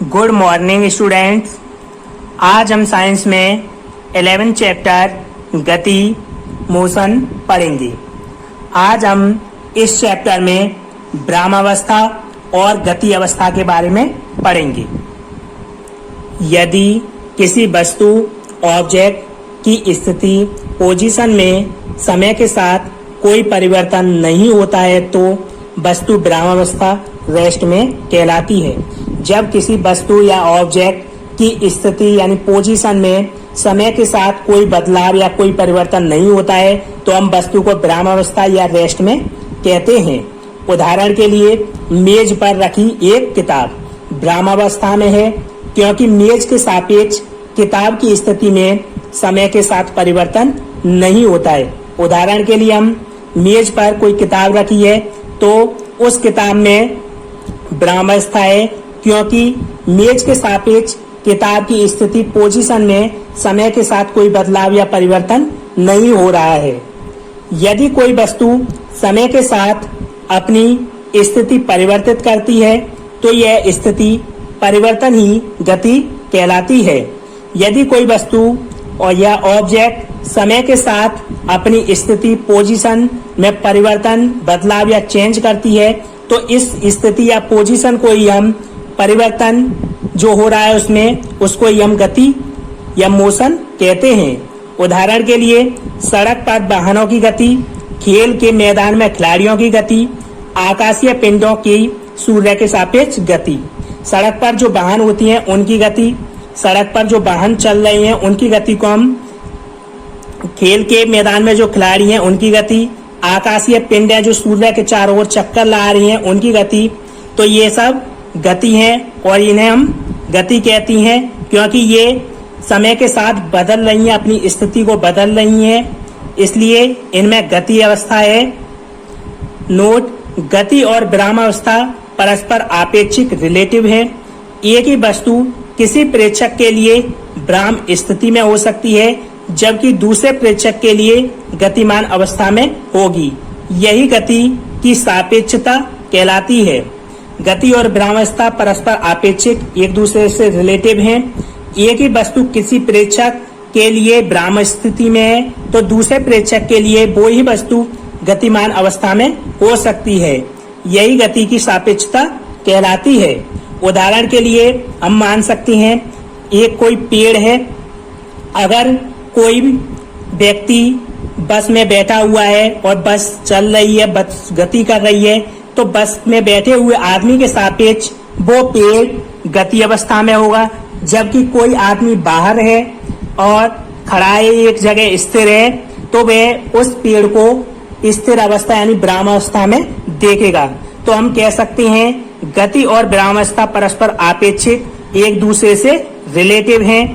Good morning students. आज हम science में 11th चैप्टर गति मोशन पढ़ेंगे। आज हम इस चैप्टर में भ्रामावस्था और गति अवस्था के बारे में पढ़ेंगे। यदि किसी वस्तु ऑब्जेक्ट की स्थिति पोजीशन में समय के साथ कोई परिवर्तन नहीं होता है तो वस्तु भ्रामावस्था रेस्ट में कहलाती है। जब किसी वस्तु या ऑब्जेक्ट की स्थिति यानी पोजीशन में समय के साथ कोई बदलाव या कोई परिवर्तन नहीं होता है तो हम वस्तु को भ्रामावस्था या रेस्ट में कहते हैं। उदाहरण के लिए मेज पर रखी एक किताब भ्रामावस्था में है क्योंकि मेज के सापेक्ष किताब की स्थिति में समय के साथ परिवर्तन नहीं होता है। उदाहरण के लिए हम मेज पर कोई किताब रखी है तो उस किताब में भ्रामावस्था है क्योंकि मेज के सापेक्ष किताब की स्थिति पोजीशन में समय के साथ कोई बदलाव या परिवर्तन नहीं हो रहा है। यदि कोई वस्तु समय के साथ अपनी स्थिति परिवर्तित करती है तो यह स्थिति परिवर्तन ही गति कहलाती है। यदि कोई वस्तु और या ऑब्जेक्ट समय के साथ अपनी स्थिति पोजीशन में परिवर्तन बदलाव या चेंज करती है तो इस स्थिति या पोजीशन को ही हम परिवर्तन जो हो रहा है उसको ही हम गति या मोशन कहते हैं। उदाहरण के लिए सड़क पर वाहनों की गति, खेल के मैदान में खिलाड़ियों की गति, आकाशीय पिंडों की सूर्य के सापेक्ष गति। सड़क पर जो वाहन होती हैं उनकी गति, सड़क पर जो वाहन चल रहे हैं उनकी गति को हम, खेल के मैदान में जो खिलाड़ी हैं उनकी गति, आकाशीय पिंड है जो सूर्य के चारों ओर चक्कर ला रही हैं उनकी गति। तो ये सब गति हैं और इन्हें हम गति कहती हैं क्योंकि ये समय के साथ बदल रही हैं, अपनी स्थिति को बदल रही हैं, इसलिए इनमें गति अवस्था है। नोट, गति और भ्रामावस्था परस्पर आपेक्षिक रिलेटिव है। एक ही वस्तु किसी प्रेक्षक के लिए भ्राम स्थिति में हो सकती है जबकि दूसरे प्रेक्षक के लिए गतिमान अवस्था में होगी। यही गति की सापेक्षता कहलाती है। गति और भ्रामावस्था परस्पर आपेक्षिक एक दूसरे से रिलेटिव हैं। एक ही वस्तु किसी प्रेक्षक के लिए भ्राम स्थिति में है तो दूसरे प्रेक्षक के लिए वो ही वस्तु गतिमान अवस्था में हो सकती है। यही गति की सापेक्षता कहलाती है। उदाहरण के लिए हम मान सकते हैं एक कोई पेड़ है, अगर कोई व्यक्ति बस में बैठा हुआ है और बस चल रही है, बस गति कर रही है तो बस में बैठे हुए आदमी के सापेक्ष वो पेड़ गति अवस्था में होगा, जबकि कोई आदमी बाहर है और खड़ा है एक जगह स्थिर है तो वह उस पेड़ को स्थिर अवस्था यानी भ्रामावस्था में देखेगा। तो हम कह सकते हैं गति और भ्रामावस्था परस्पर आपेक्षिक एक दूसरे से रिलेटिव हैं।